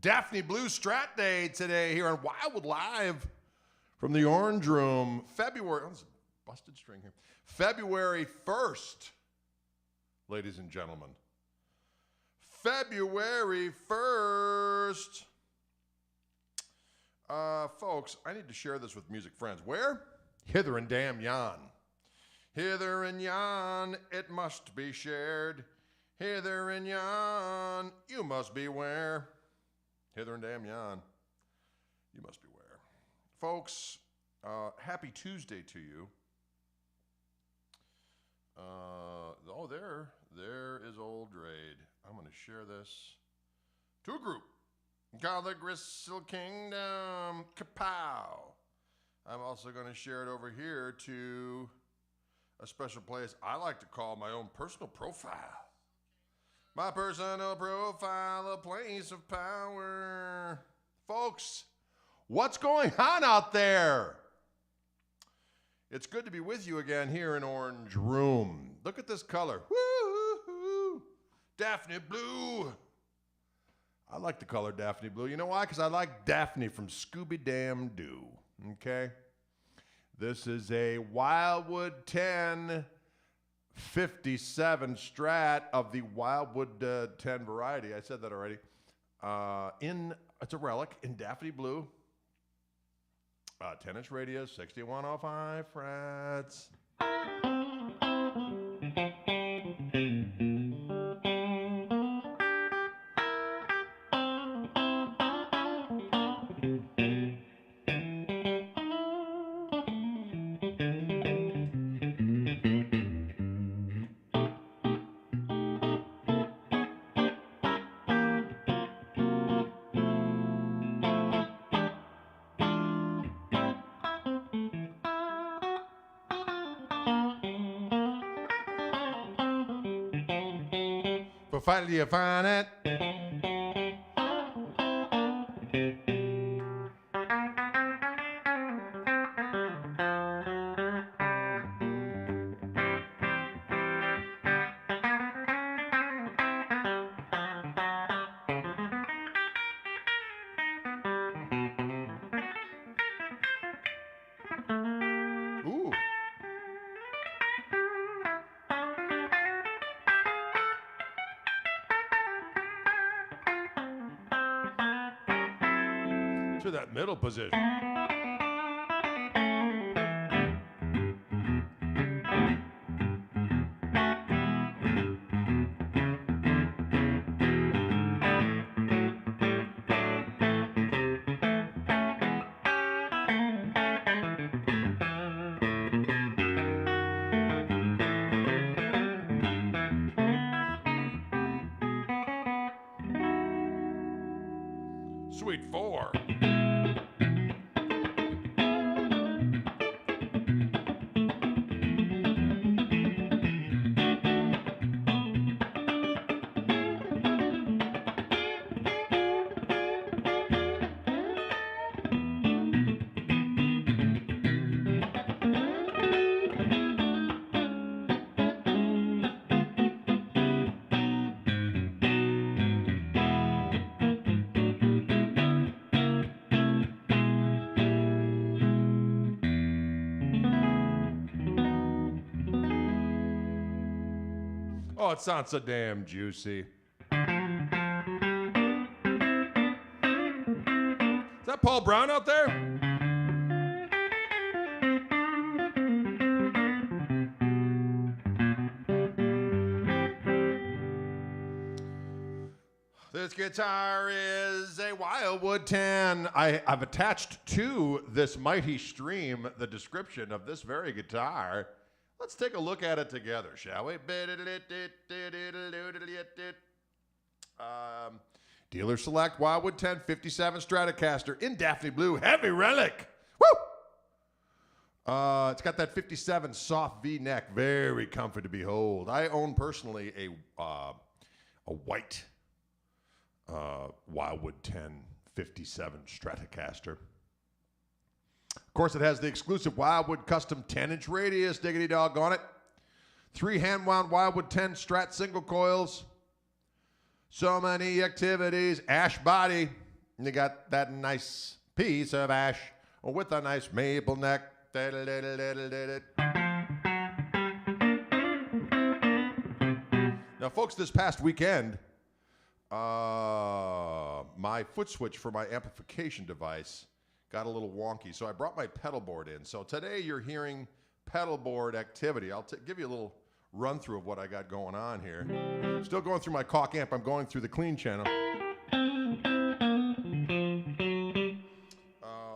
Daphne Blue Strat Day today here on Wildwood Live from the Orange Room. February, there's a busted string here. February 1st, ladies and gentlemen. February 1st. Folks, I need to share this with music friends. Where? Hither and damn yon. Hither and yon, it must be shared. Hither and yon, you must beware. Hither and damn yon, you must beware. Folks, happy Tuesday to you. There is old Raid. I'm going to share this to a group called the Gristle Kingdom. Kapow. I'm also going to share it over here to a special place I like to call my own personal profile. My personal profile, a place of power. Folks, what's going on out there? It's good to be with you again here in Orange Room. Look at this color. Woo-hoo-hoo. Daphne Blue. I like the color Daphne Blue. You know why? Because I like Daphne from Scooby-Damn-Doo. Okay? This is a Wildwood 10 57 Strat of the Wildwood 10 variety. I said that already. It's a relic in Daphne Blue. 10-inch radius, 6105 frets. But finally you find it. Ooh. To that middle position. Sweet 4. Oh, it sounds so damn juicy. Is that Paul Brown out there? This guitar is a Wildwood 10. I've attached to this mighty stream the description of this very guitar. Let's take a look at it together, shall we? Dealer select Wildwood 10 57 Stratocaster in Daphne Blue, heavy relic. Woo! It's got that 57 soft V-neck, very comfy to behold. I own personally a white Wildwood 10 57 Stratocaster. Of course, it has the exclusive Wildwood custom 10-inch radius, diggity doggone it. 3 hand-wound Wildwood 10 Strat single coils. So many activities. Ash body. You got that nice piece of ash with a nice maple neck. Now, folks, this past weekend, my foot switch for my amplification device got a little wonky, so I brought my pedalboard in. So today you're hearing pedalboard activity. I'll give you a little run through of what I got going on here. Still going through my Koch amp. I'm going through the clean channel.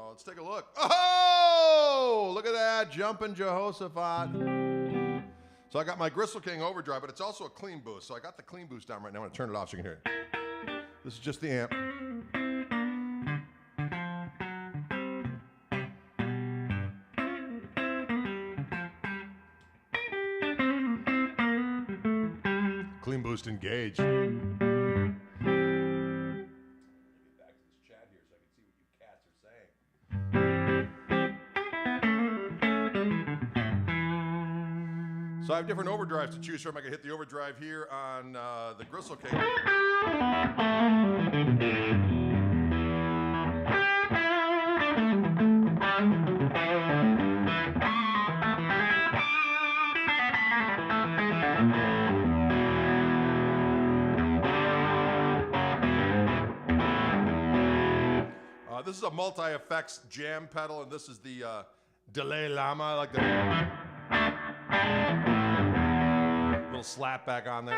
Let's take a look. Oh, look at that, jumping Jehoshaphat. So I got my Gristle King overdrive, but it's also a clean boost. So I got the clean boost down right now. I'm going to turn it off so you can hear it. This is just the amp. Clean boost engaged. Let me get back to this chat here so I can see what you cats are saying. So I have different overdrives to choose from. I can hit the overdrive here on the Gristle King. This is a multi-effects jam pedal, and this is the Delay Llama. I like the little slap back on there.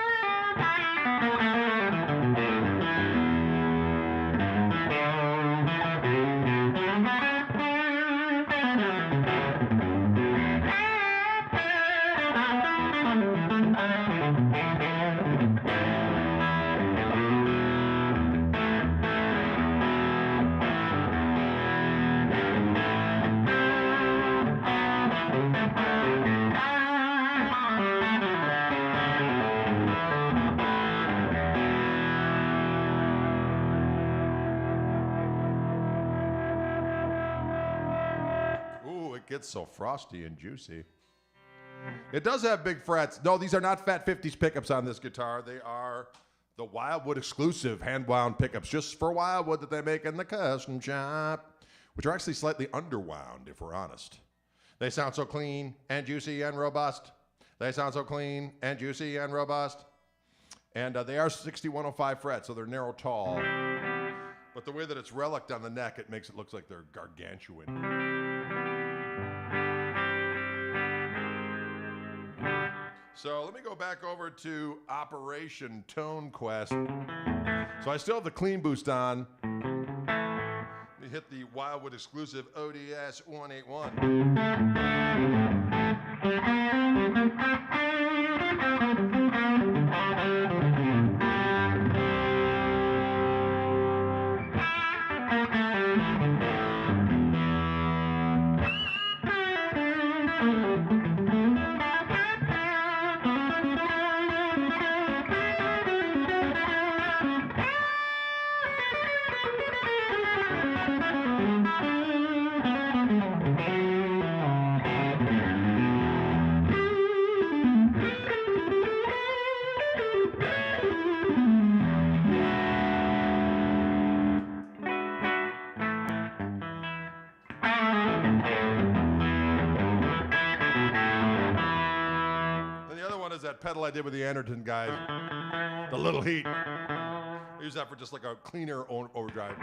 Gets so frosty and juicy. It does have big frets. No, these are not Fat 50s pickups on this guitar. They are the Wildwood exclusive hand-wound pickups just for Wildwood that they make in the custom shop, which are actually slightly underwound, if we're honest. They sound so clean and juicy and robust. They sound so clean and juicy and robust. And they are 6105 frets, so they're narrow tall. But the way that it's relicked on the neck, it makes it look like they're gargantuan. So let me go back over to Operation Tone Quest. So I still have the clean boost on. Let me hit the Wildwood exclusive ODS 181. That pedal I did with the Anderton guys, the Little Heat. I use that for just like a cleaner overdrive.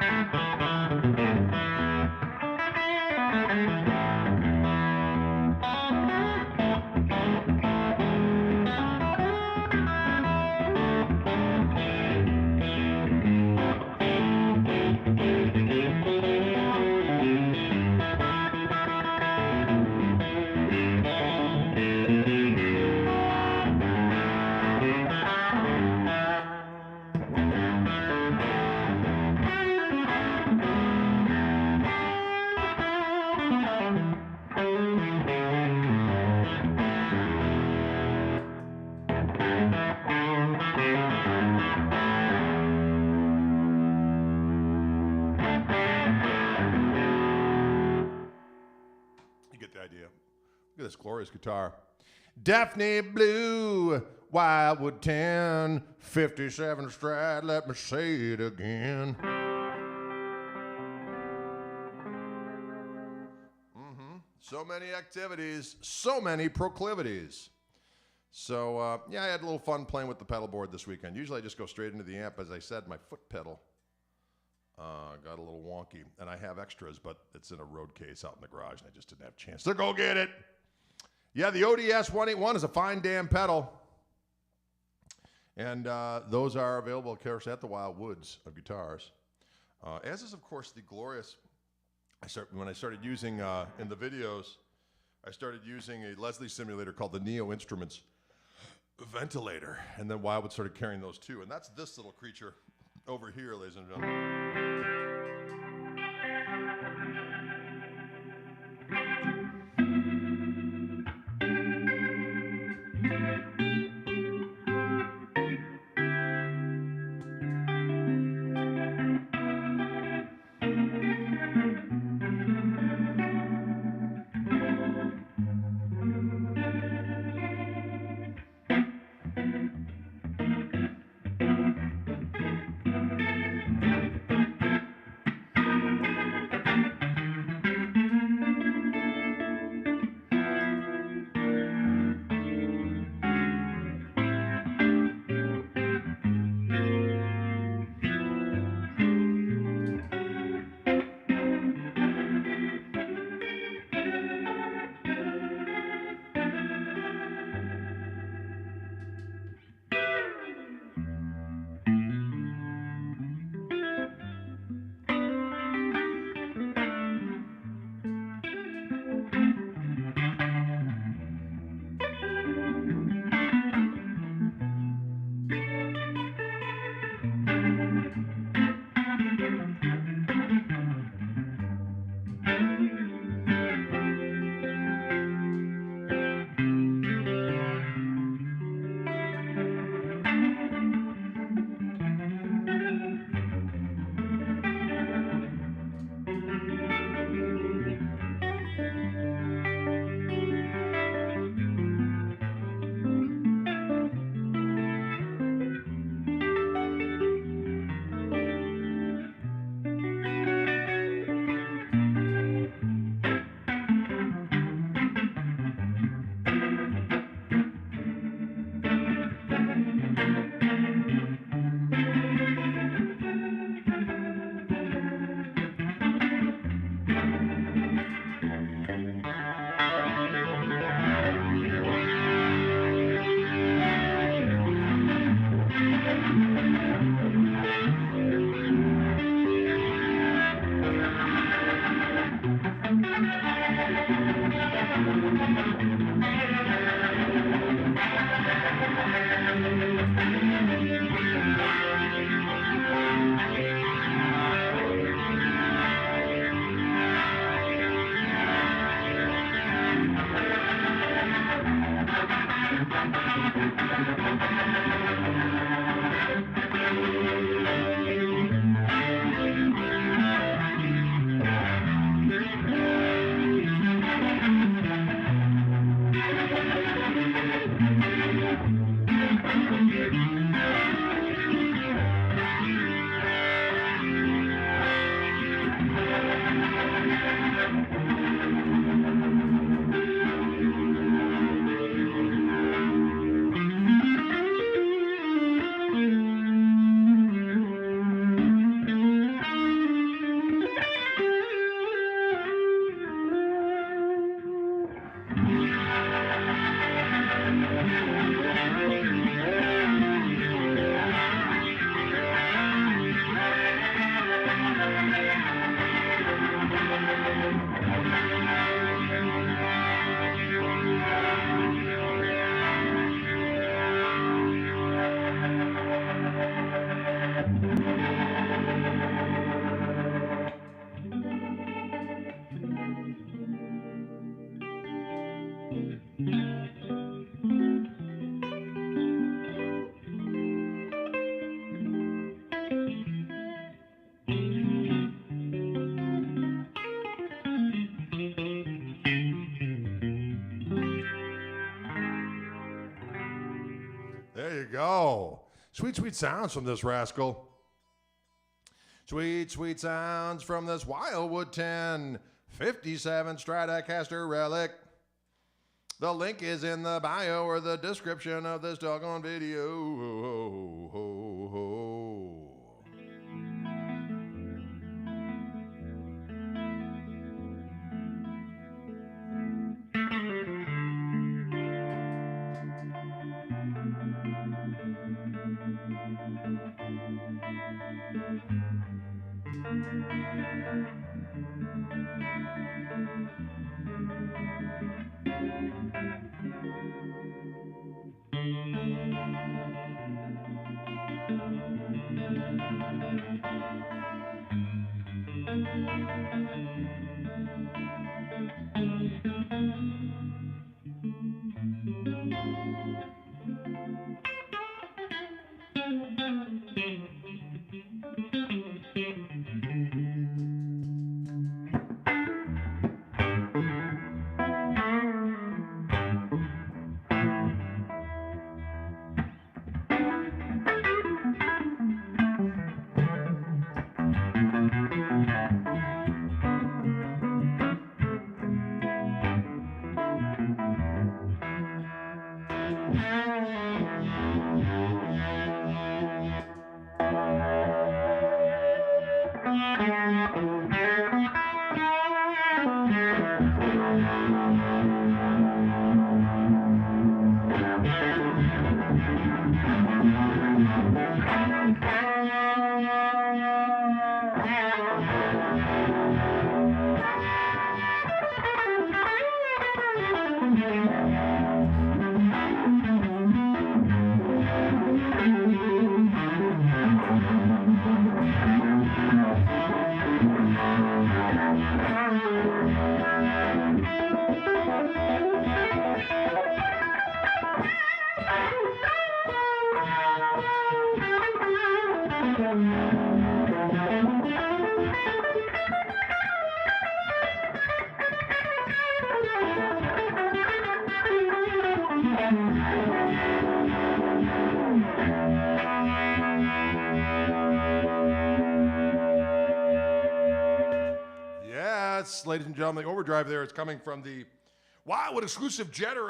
Look at this glorious guitar. Daphne Blue, Wildwood 10, 57 Strat, let me say it again. So many activities, so many proclivities. So, yeah, I had a little fun playing with the pedal board this weekend. Usually I just go straight into the amp. As I said, my foot pedal got a little wonky. And I have extras, but it's in a road case out in the garage, and I just didn't have a chance to go get it. Yeah, the ODS 181 is a fine damn pedal. And those are available, of course, at the Wildwoods of guitars. As is, of course, the glorious... when I started using, in the videos, I started using a Leslie simulator called the Neo Instruments ventilator. And then Wildwood started carrying those too. And that's this little creature over here, ladies and gentlemen. Go. Sweet, sweet sounds from this rascal. Sweet, sweet sounds from this Wildwood 10 57 Stratocaster Relic. The link is in the bio or the description of this doggone video. Ladies and gentlemen, the overdrive there is coming from the Wildwood exclusive Jetter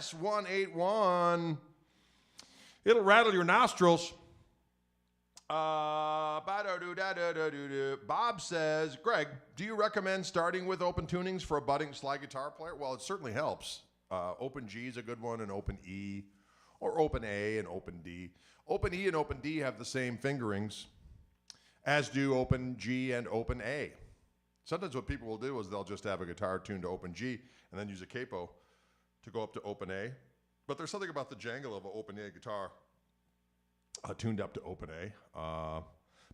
ODS181. It'll rattle your nostrils. Bob says, Greg, do you recommend starting with open tunings for a budding slide guitar player? Well, it certainly helps. Open G is a good one, and open E, or open A and open D. Open E and open D have the same fingerings, as do open G and open A. Sometimes what people will do is they'll just have a guitar tuned to open G and then use a capo to go up to open A. But there's something about the jangle of an open A guitar tuned up to open A.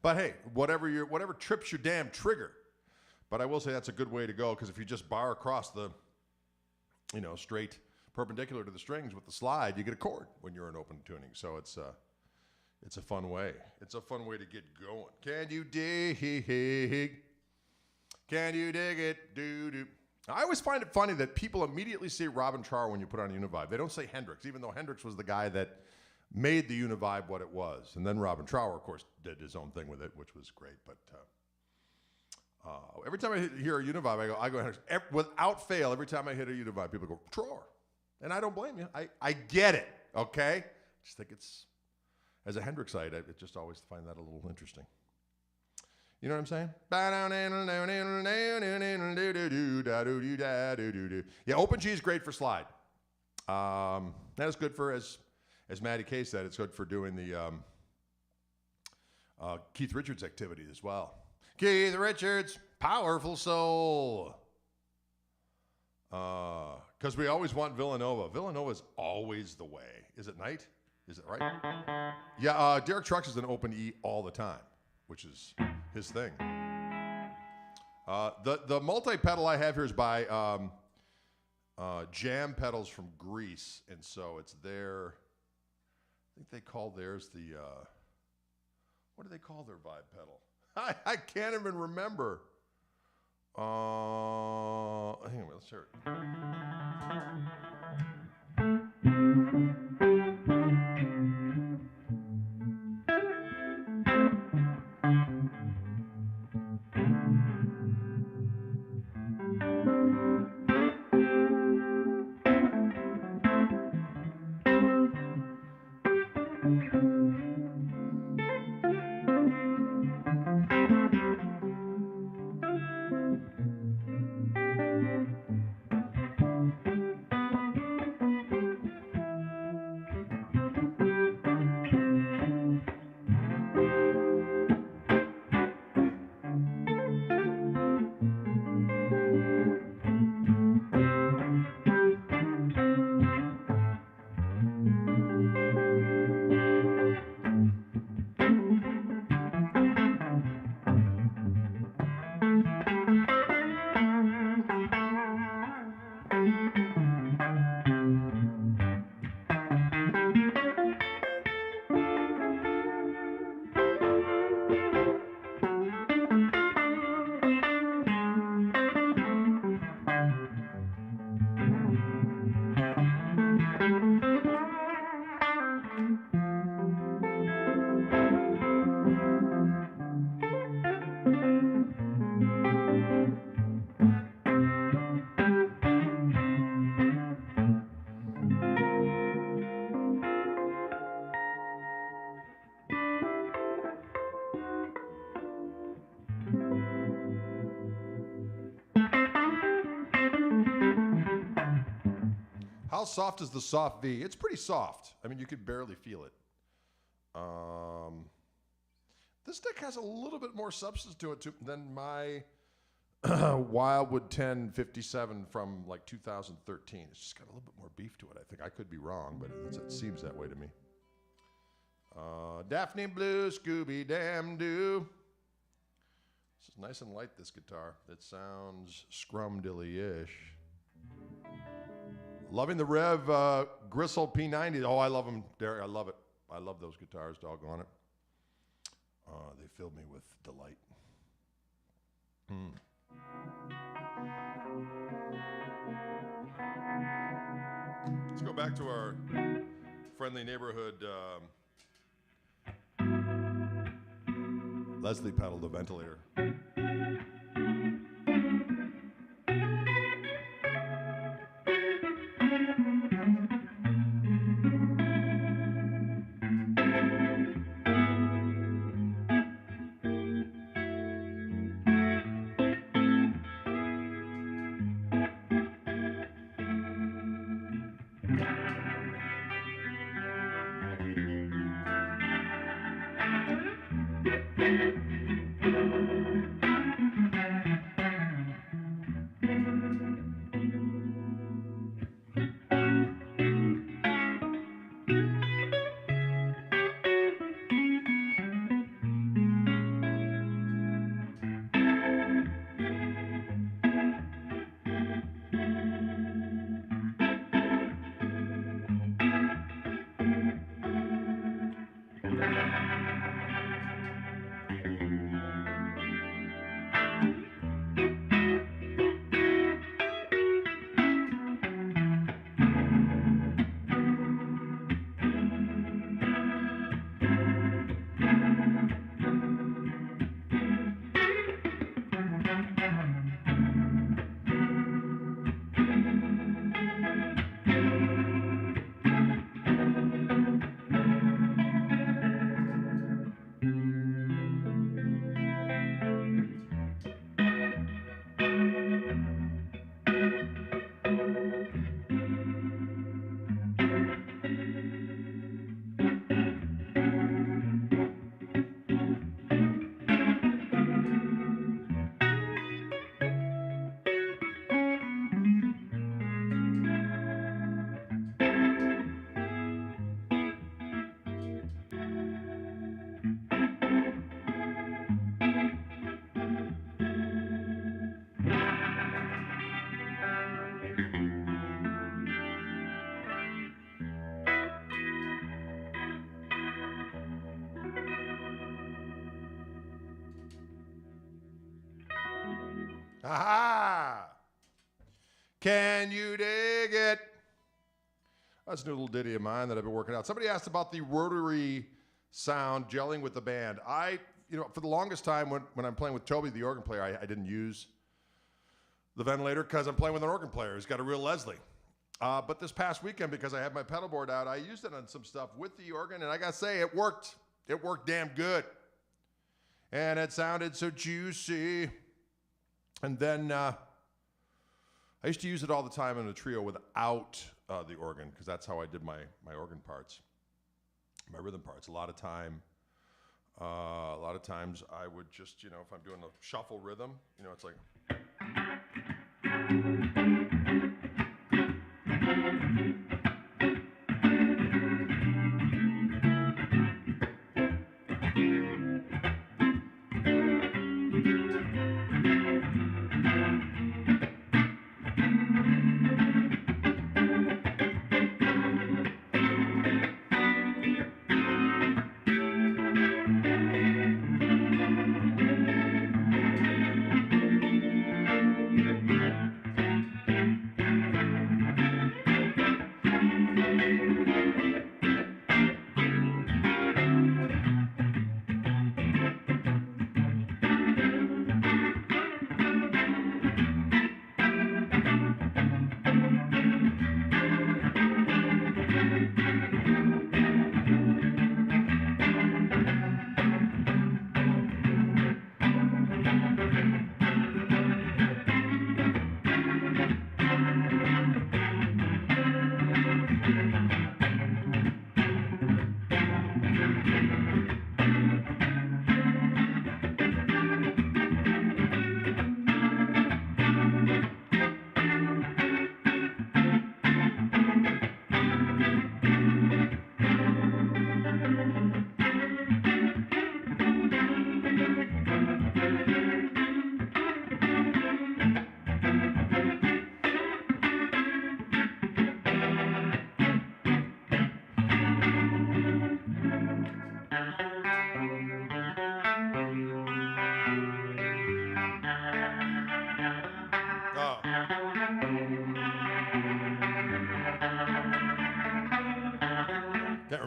But hey, whatever trips your damn trigger. But I will say that's a good way to go, because if you just bar across the, straight perpendicular to the strings with the slide, you get a chord when you're in open tuning. So it's a fun way. It's a fun way to get going. Can you dig? Can you dig it? Doo-doo. I always find it funny that people immediately say Robin Trower when you put on a Univibe. They don't say Hendrix, even though Hendrix was the guy that made the Univibe what it was. And then Robin Trower, of course, did his own thing with it, which was great. But every time I hear a Univibe, I go Hendrix. Without fail, every time I hit a Univibe, people go, Trower. And I don't blame you. I get it, okay? I just think it's, as a Hendrixite, I just always find that a little interesting. You know what I'm saying? Yeah, open G is great for slide. That is good for, as Matty K said, it's good for doing the Keith Richards activity as well. Keith Richards, powerful soul. Because we always want Villanova. Villanova's always the way. Is it night? Is it right? Yeah, Derek Trucks is an open E all the time, which is his thing. The multi-pedal I have here is by Jam Pedals from Greece, and so it's their, I think they call theirs the, what do they call their vibe pedal? I can't even remember. Anyway, let's hear it. How soft is the soft V? It's pretty soft. I mean, you could barely feel it. This deck has a little bit more substance to it than my Wildwood 1057 from like 2013. It's just got a little bit more beef to it. I think I could be wrong, but it seems that way to me. Daphne Blue, Scooby Damn-Doo. This is nice and light, this guitar. It sounds scrumdiddly-ish. Loving the Rev Gristle P90. Oh, I love them, Derek. I love it. I love those guitars, doggone it. They filled me with delight. Let's go back to our friendly neighborhood. Leslie pedaled the ventilator. Aha! Can you dig it? That's a new little ditty of mine that I've been working out. Somebody asked about the rotary sound gelling with the band. For the longest time when I'm playing with Toby, the organ player, I didn't use the ventilator because I'm playing with an organ player. He's got a real Leslie. But this past weekend, because I had my pedalboard out, I used it on some stuff with the organ, and I gotta say, it worked. It worked damn good. And it sounded so juicy. And then I used to use it all the time in a trio without the organ, because that's how I did my organ parts, my rhythm parts. A lot of times I would just, if I'm doing a shuffle rhythm, it's like.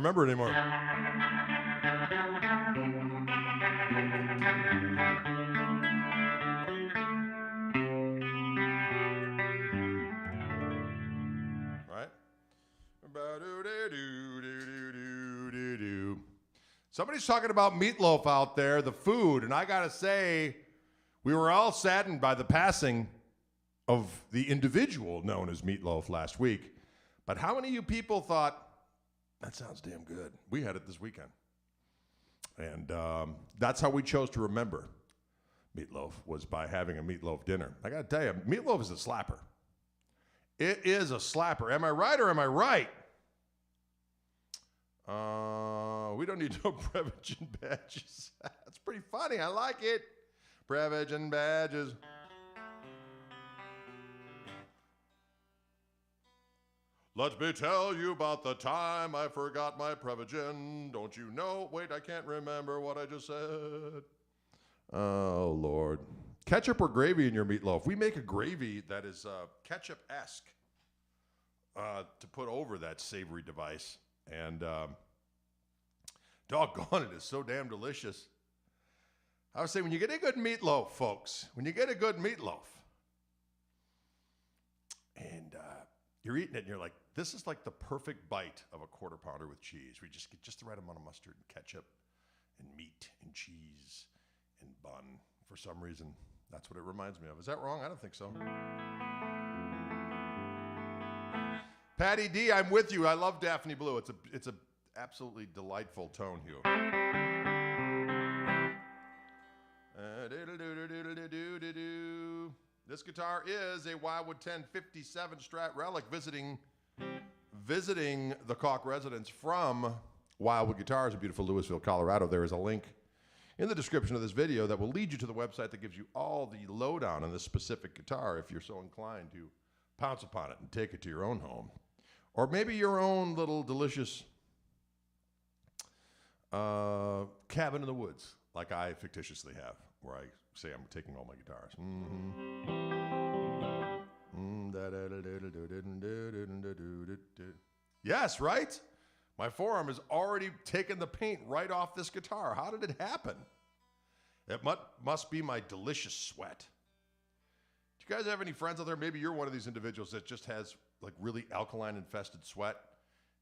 remember it anymore. Right? Somebody's talking about meatloaf out there, the food, and I gotta say, we were all saddened by the passing of the individual known as Meatloaf last week. But how many of you people thought, that sounds damn good? We had it this weekend. And that's how we chose to remember Meatloaf, was by having a meatloaf dinner. I gotta tell you, meatloaf is a slapper. It is a slapper. Am I right or am I right? We don't need no privilege and badges. That's pretty funny. I like it. Privilege and badges. Let me tell you about the time I forgot my Prevagen. Don't you know? Wait, I can't remember what I just said. Oh, Lord. Ketchup or gravy in your meatloaf? We make a gravy that is ketchup-esque to put over that savory device. And doggone, it is so damn delicious. I would say when you get a good meatloaf, folks, when you get a good meatloaf, and you're eating it and you're like, this is like the perfect bite of a quarter pounder with cheese. We just get just the right amount of mustard and ketchup and meat and cheese and bun. For some reason, that's what it reminds me of. Is that wrong? I don't think so. Patty D, I'm with you. I love Daphne Blue. It's a absolutely delightful tone hue. This guitar is a Wildwood 1057 Strat Relic, visiting the Koch residence from Wildwood Guitars in beautiful Louisville, Colorado. There is a link in the description of this video that will lead you to the website that gives you all the lowdown on this specific guitar if you're so inclined to pounce upon it and take it to your own home. Or maybe your own little delicious cabin in the woods, like I fictitiously have, where I say I'm taking all my guitars. Yes, right? My forearm has already taken the paint right off this guitar. How did it happen? It must be my delicious sweat. Do you guys have any friends out there? Maybe you're one of these individuals that just has like really alkaline infested sweat.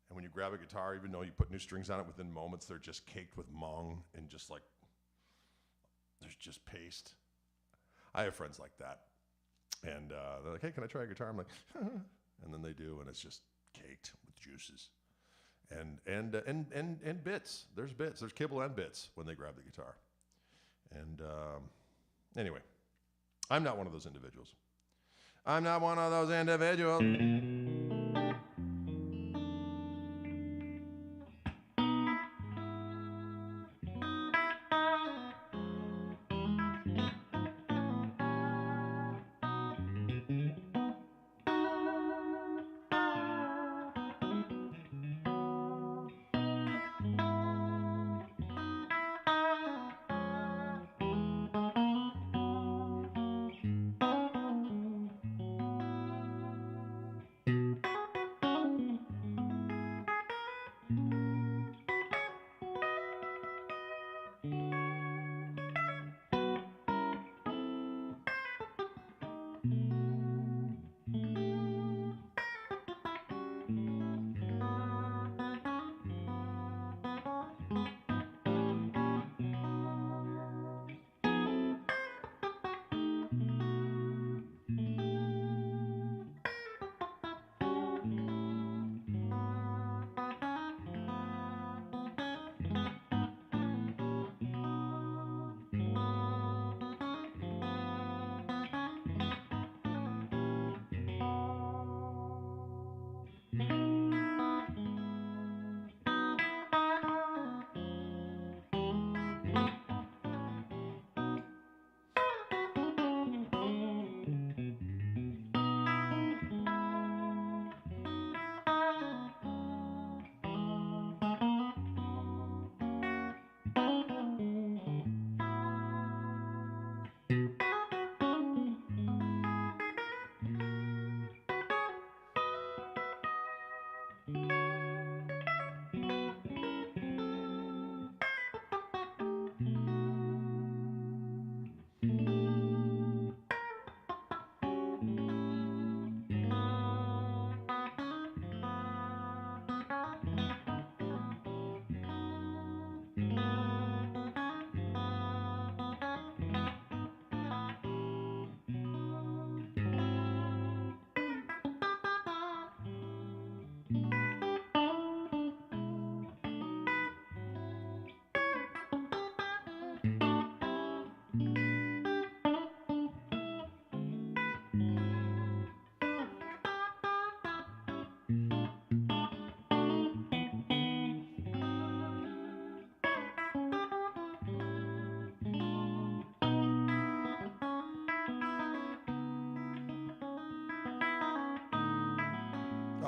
And when you grab a guitar, even though you put new strings on it, within moments, they're just caked with mung and just like, there's just paste. I have friends like that. And they're like, hey, can I try a guitar? I'm like, and then they do, and it's just caked with juices. And bits. There's bits. There's kibble and bits when they grab the guitar. And anyway, I'm not one of those individuals. I'm not one of those individuals.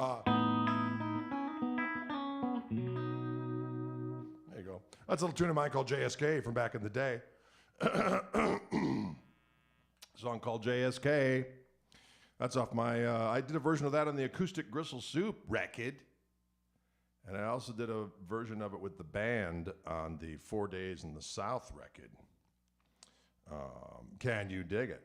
There you go. That's a little tune of mine called JSK from back in the day. Song called JSK. That's off my, I did a version of that on the Acoustic Gristle Soup record. And I also did a version of it with the band on the 4 Days in the South record. Can you dig it?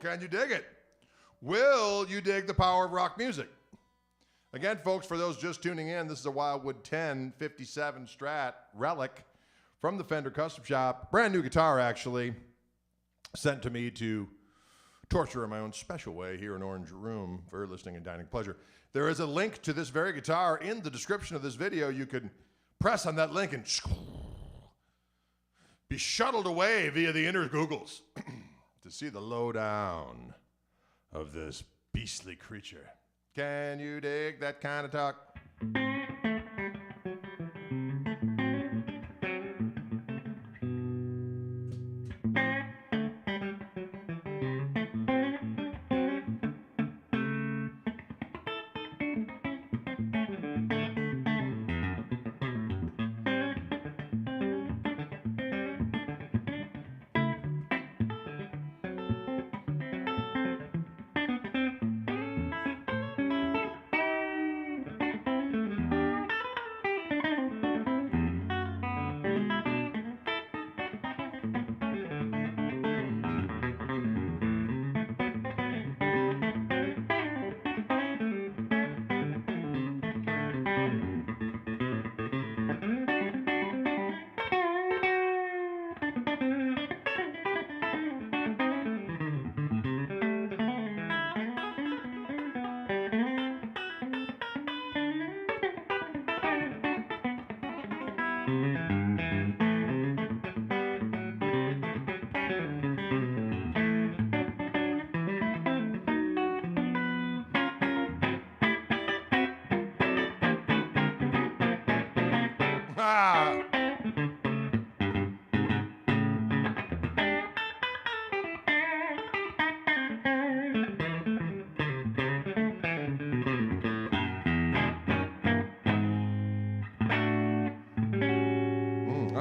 Can you dig it? Will you dig the power of rock music? Again, folks, for those just tuning in, this is a Wildwood 1057 Strat Relic from the Fender Custom Shop. Brand new guitar, actually, sent to me to torture in my own special way here in Orange Room for listening and dining pleasure. There is a link to this very guitar in the description of this video. You can press on that link and be shuttled away via the inner Googles to see the lowdown of this beastly creature. Can you dig that kind of talk?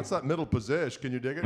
That's that middle position. Can you dig it?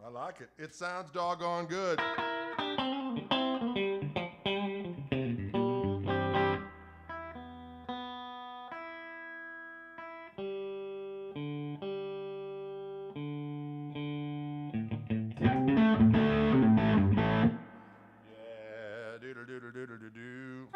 I like it. It sounds doggone good. Yeah, doodle-doodle-doodle-doo-doo.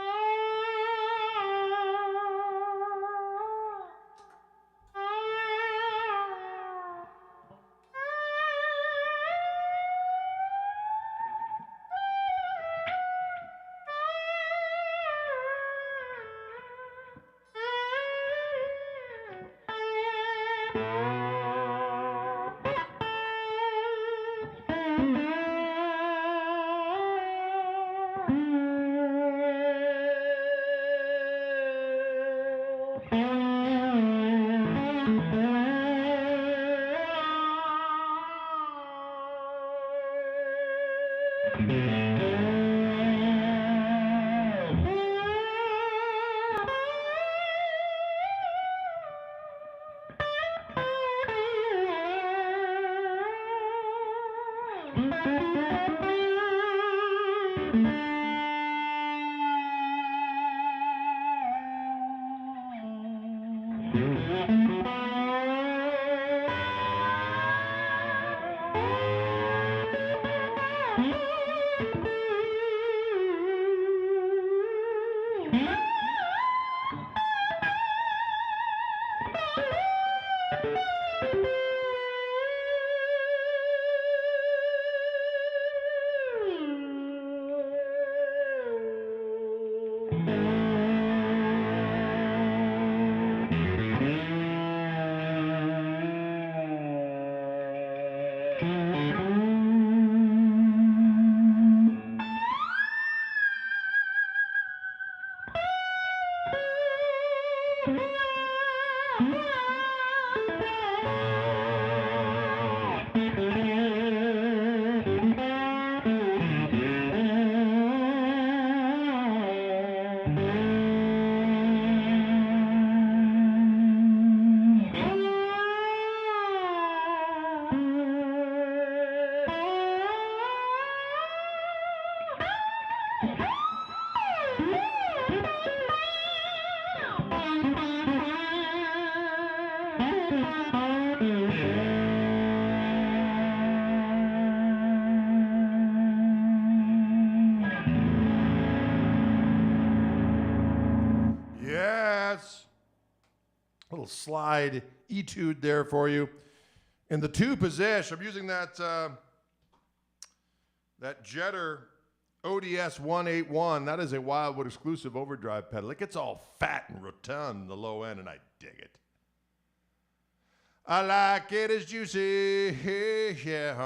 Yes. Little slide etude there for you. In the 2 position, I'm using that that Jetter ODS 181. That is a Wildwood exclusive overdrive pedal. It gets all fat and rotund in the low end, and I dig it. I like it as juicy. Yeah.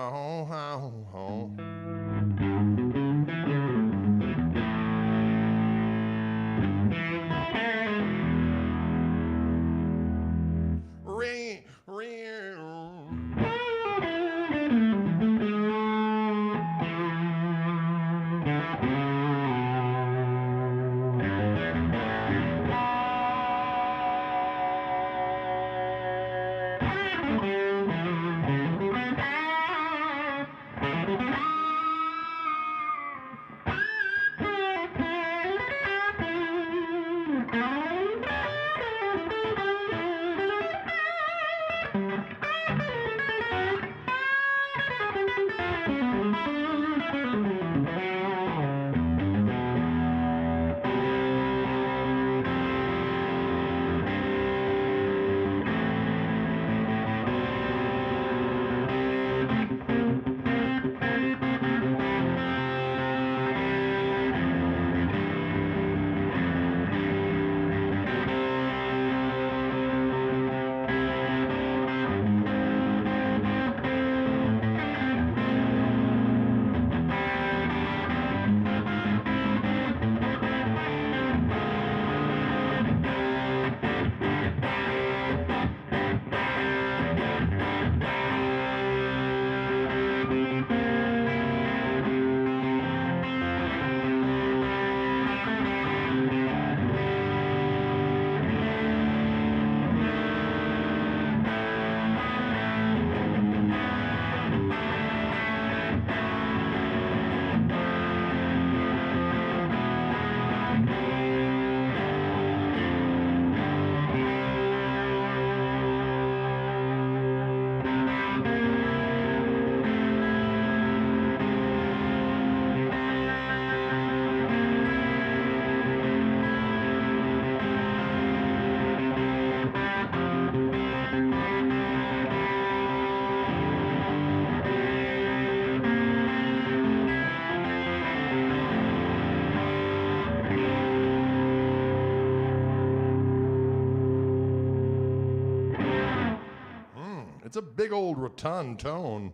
It's a big old rotund tone.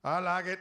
I like it.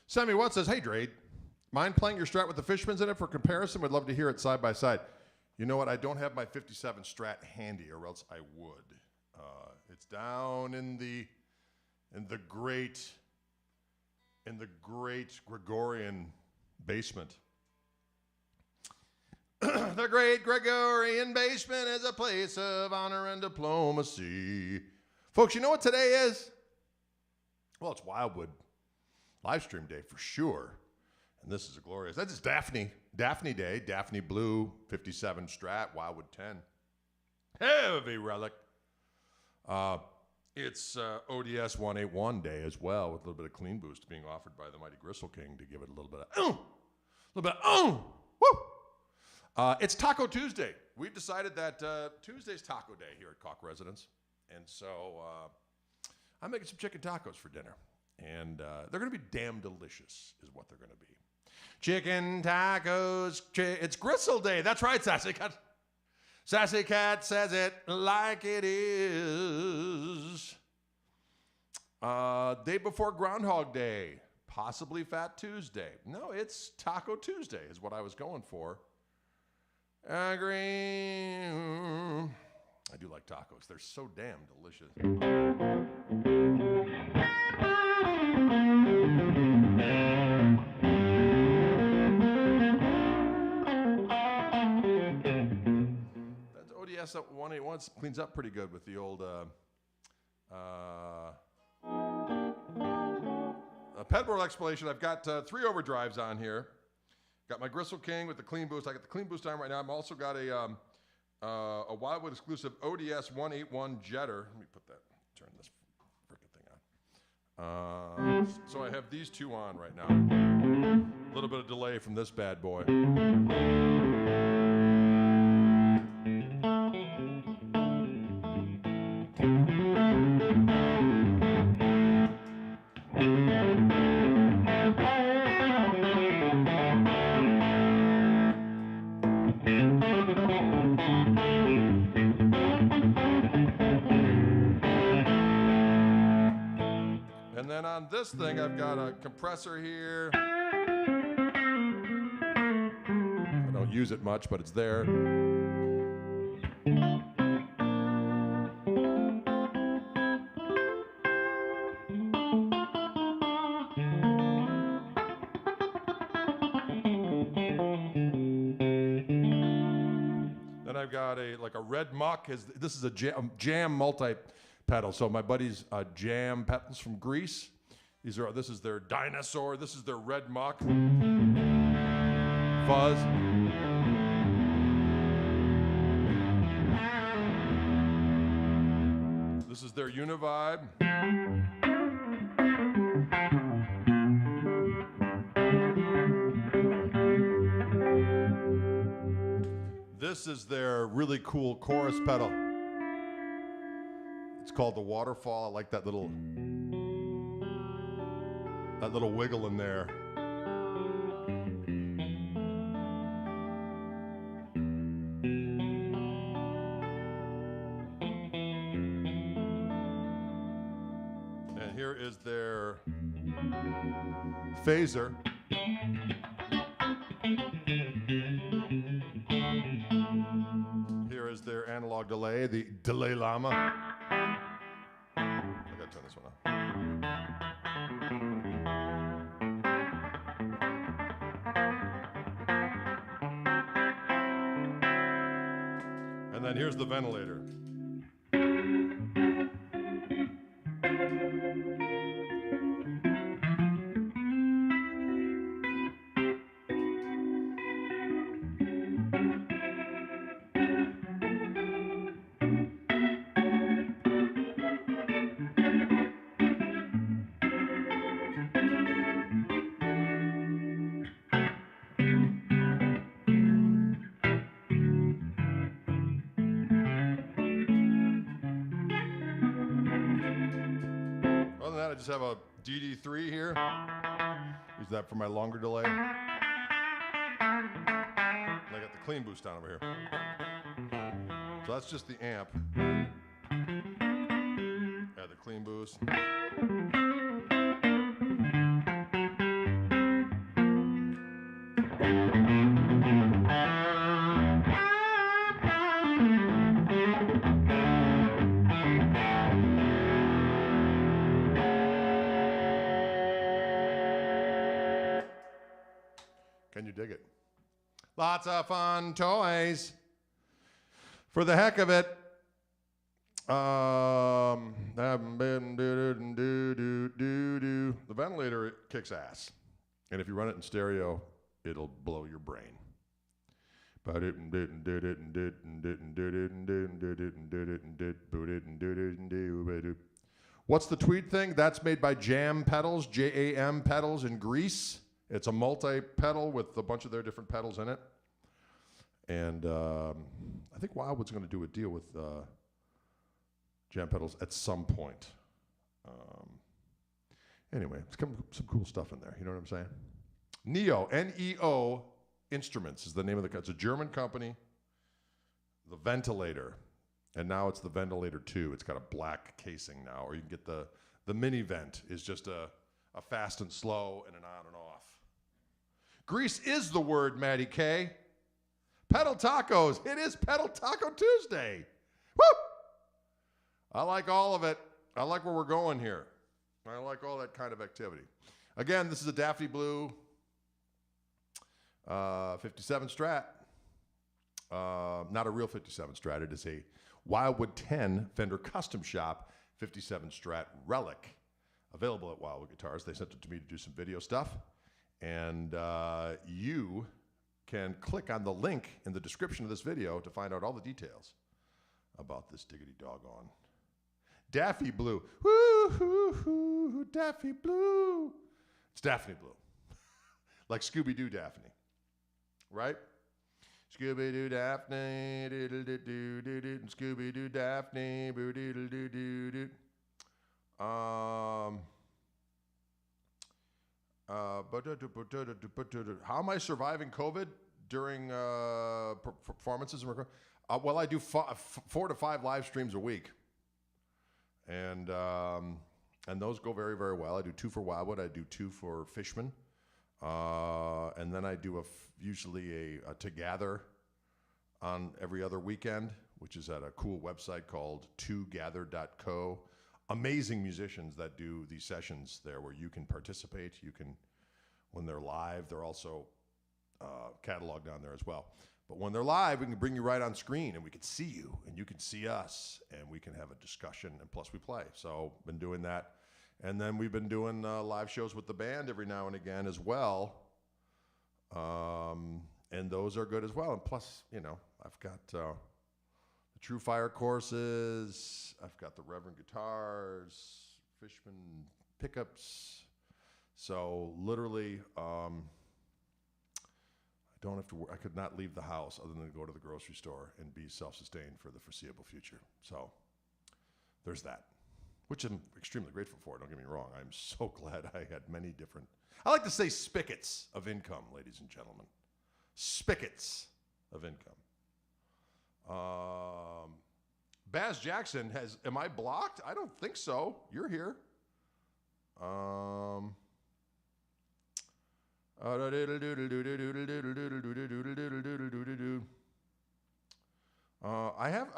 Sammy Watt says, hey, Drade, mind playing your Strat with the Fishmans in it for comparison? Would love to hear it side by side. You know what? I don't have my 57 Strat handy, or else I would. It's down in the great Gregorian basement. The great Gregorian basement is a place of honor and diplomacy. Folks, you know what today is? Well, it's Wildwood live stream day for sure. And this is a glorious, that's just Daphne Day, Daphne Blue, 57 Strat, Wildwood 10. Heavy relic. It's ODS 181 day as well, with a little bit of clean boost being offered by the mighty Gristle King to give it a little bit of, woo! It's Taco Tuesday. We've decided that Tuesday's taco day here at Koch Residence. And so I'm making some chicken tacos for dinner. And they're going to be damn delicious is what they're going to be. Chicken tacos, it's Gristle Day. That's right, Sassy Cat. Sassy Cat says it like it is. Day before Groundhog Day, possibly Fat Tuesday. No, it's Taco Tuesday is what I was going for. Agree. I do like tacos. They're so damn delicious. That's ODS 181 cleans up pretty good with the old pedalboard explanation. I've got 3 overdrives on here. Got my Gristle King with the clean boost. I got the clean boost on right now. I'm also got a Wildwood exclusive ODS 181 jetter. Let me turn this freaking thing on. So I have these two on right now. A little bit of delay from this bad boy. And then on this thing, I've got a compressor here. I don't use it much, but it's there. Then I've got a red muck. This is a jam multi-pedal. So my buddy's jam pedals from Greece. This is their dinosaur. This is their red muck. Fuzz. This is their Univibe. This is their really cool chorus pedal. It's called the Waterfall. I like that little wiggle in there. And here is their phaser. Here is their analog delay, the Delay Llama. I gotta turn this one on. And then here's the ventilator. I just have a DD3 here. Use that for my longer delay. And I got the clean boost down over here. So that's just the amp. Add the clean boost. Can you dig it? Lots of fun toys. For the heck of it. The ventilator kicks ass. And if you run it in stereo, it'll blow your brain. What's the tweed thing? That's made by Jam Pedals, J-A-M Pedals in Greece. It's a multi-pedal with a bunch of their different pedals in it. And I think Wildwood's going to do a deal with Jam Pedals at some point. Anyway, it's some cool stuff in there. You know what I'm saying? Neo, N-E-O Instruments is the name of the company. It's a German company. The Ventilator. And now it's the Ventilator 2. It's got a black casing now. Or you can get the mini vent is just a fast and slow and an on and off. Grease is the word, Maddie K. Pedal tacos. It is Pedal Taco Tuesday. Woo! I like all of it. I like where we're going here. I like all that kind of activity. Again, this is a Daffy Blue 57 Strat. Not a real 57 Strat. It is a Wildwood 10 Fender Custom Shop 57 Strat Relic. Available at Wildwood Guitars. They sent it to me to do some video stuff. And you can click on the link in the description of this video to find out all the details about this diggity doggone Daffy Blue. Woo-hoo-hoo, Daffy Blue. It's Daphne Blue. Like Scooby-Doo Daphne, right? Scooby-Doo Daphne, doodle-doo-doo-doo-doo, Scooby-Doo Daphne, boo-doodle-doo-doo-doo. How am I surviving COVID during performances? Well, I do 4 to 5 live streams a week, and those go very, very well. I do 2 for Wildwood. I do 2 for Fishman, and then I do usually a together on every other weekend, which is at a cool website called together.co. Amazing musicians that do these sessions there where you can participate. You can, when they're live, they're also cataloged on there as well. But when they're live, we can bring you right on screen and we can see you and you can see us and we can have a discussion and plus we play. So been doing that. And then we've been doing live shows with the band every now and again as well. And those are good as well. And plus, you know, I've got the True Fire courses. I've got the Reverend guitars, Fishman pickups. So literally, I don't have to. I could not leave the house other than go to the grocery store and be self-sustained for the foreseeable future. So there's that, which I'm extremely grateful for. Don't get me wrong. I'm so glad I had many different. I like to say spigots of income, ladies and gentlemen. Spigots of income. Baz Jackson has, am I blocked? I don't think so. You're here. I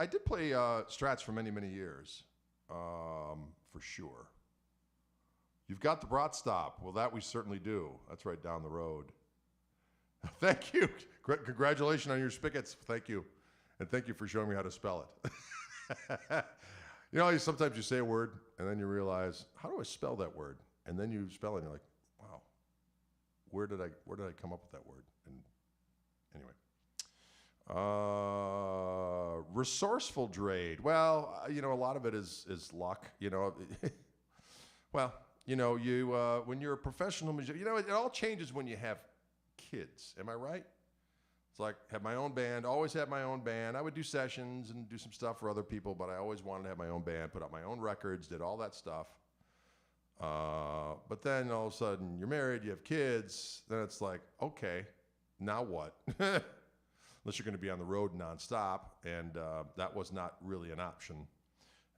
did play Strats for many, many years, for sure. You've got the brat stop. Well, that we certainly do. That's right down the road. Thank you. Congratulations on your spigots. Thank you. And thank you for showing me how to spell it. You know, sometimes you say a word and then you realize, how do I spell that word? And then you spell it and you're like, wow, where did I come up with that word? And anyway. Resourceful Drade. Well, you know, a lot of it is luck, you know. Well, you know, when you're a professional musician, you know, it all changes when you have kids. Am I right? It's like, have my own band, always had my own band. I would do sessions and do some stuff for other people, but I always wanted to have my own band, put out my own records, did all that stuff. But then all of a sudden, you're married, you have kids, then it's like, okay, now what? Unless you're going to be on the road nonstop, and that was not really an option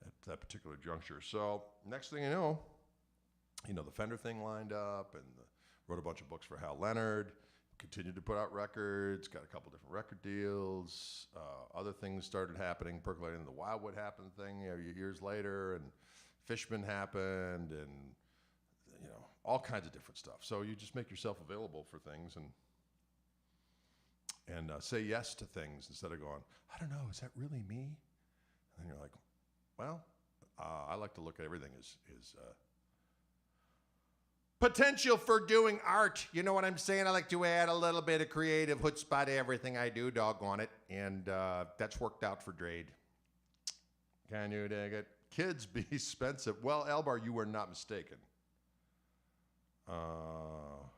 at that particular juncture. So next thing you know, the Fender thing lined up, and wrote a bunch of books for Hal Leonard. Continued to put out records, got a couple different record deals. Other things started happening, percolating. The Wildwood happened thing, years later, and Fishman happened, and all kinds of different stuff. So you just make yourself available for things, and say yes to things instead of going, I don't know, is that really me? And you're like, well, I like to look at everything as potential for doing art. You know what I'm saying? I like to add a little bit of creative chutzpah to everything I do, doggone it. And that's worked out for Drade. Can you dig it? Kids be expensive. Well, Elbar, you were not mistaken. Oh.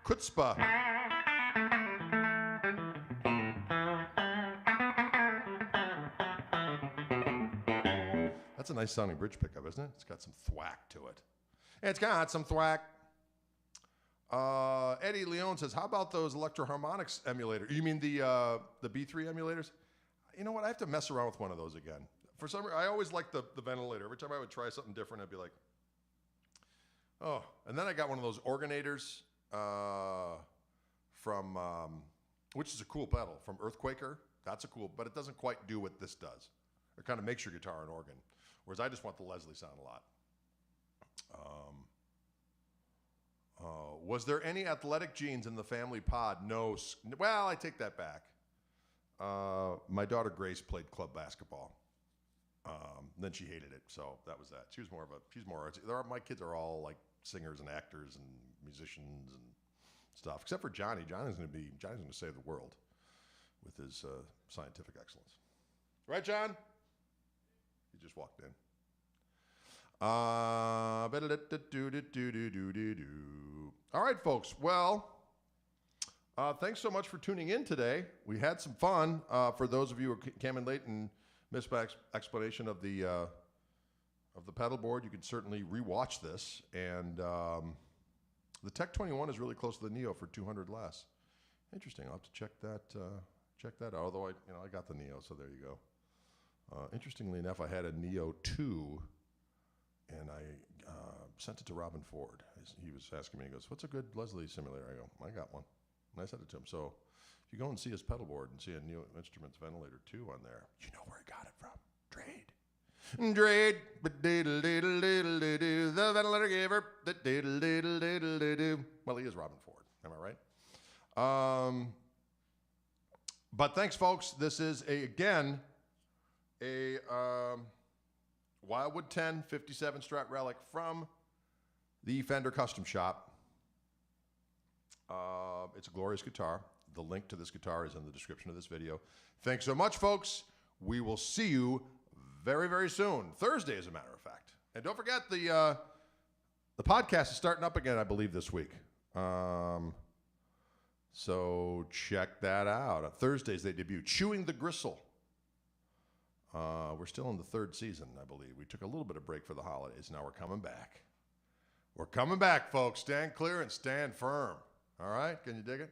Chutzpah. That's a nice sounding bridge pickup, isn't it? It's got some thwack to it. It's got some thwack. Eddie Leone says, how about those Electro-Harmonix emulators? You mean the B3 emulators? You know what? I have to mess around with one of those again. For some reason, I always liked the ventilator. Every time I would try something different, I'd be like, oh. And then I got one of those organators from, which is a cool pedal, from Earthquaker. That's a cool, but it doesn't quite do what this does. It kind of makes your guitar an organ. Whereas I just want the Leslie sound a lot. Was there any athletic genes in the family pod? No. Well, I take that back. my daughter Grace played club basketball. Then she hated it, so that was that. She's more artsy. My kids are all like singers and actors and musicians and stuff, except for Johnny. Johnny's going to save the world with his scientific excellence. Right, John? He just walked in. All right, folks. Well, thanks so much for tuning in today. We had some fun. For those of you who came in late and missed my explanation of the pedalboard, you can certainly rewatch this. And the Tech 21 is really close to the Neo for 200 less. Interesting. I'll have to check that out. Although I got the Neo, so there you go. Interestingly enough, I had a Neo 2, and I sent it to Robin Ford. He was asking me, he goes, "What's a good Leslie simulator?" I go, "I got one." And I sent it to him. So if you go and see his pedalboard and see a Neo Instruments Ventilator 2 on there, you know where he got it from. Drade. Drade. The ventilator giver. Well, he is Robin Ford. Am I right? But thanks, folks. This is, again, a Wildwood 10 57 Strat Relic from the Fender Custom Shop. It's a glorious guitar. The link to this guitar is in the description of this video. Thanks so much, folks. We will see you very, very soon. Thursday, as a matter of fact. And don't forget, the podcast is starting up again, I believe, this week. So check that out. On Thursdays, they debut Chewing the Gristle. We're still in the 3rd season, I believe. We took a little bit of break for the holidays. Now we're coming back. We're coming back, folks. Stand clear and stand firm. All right? Can you dig it?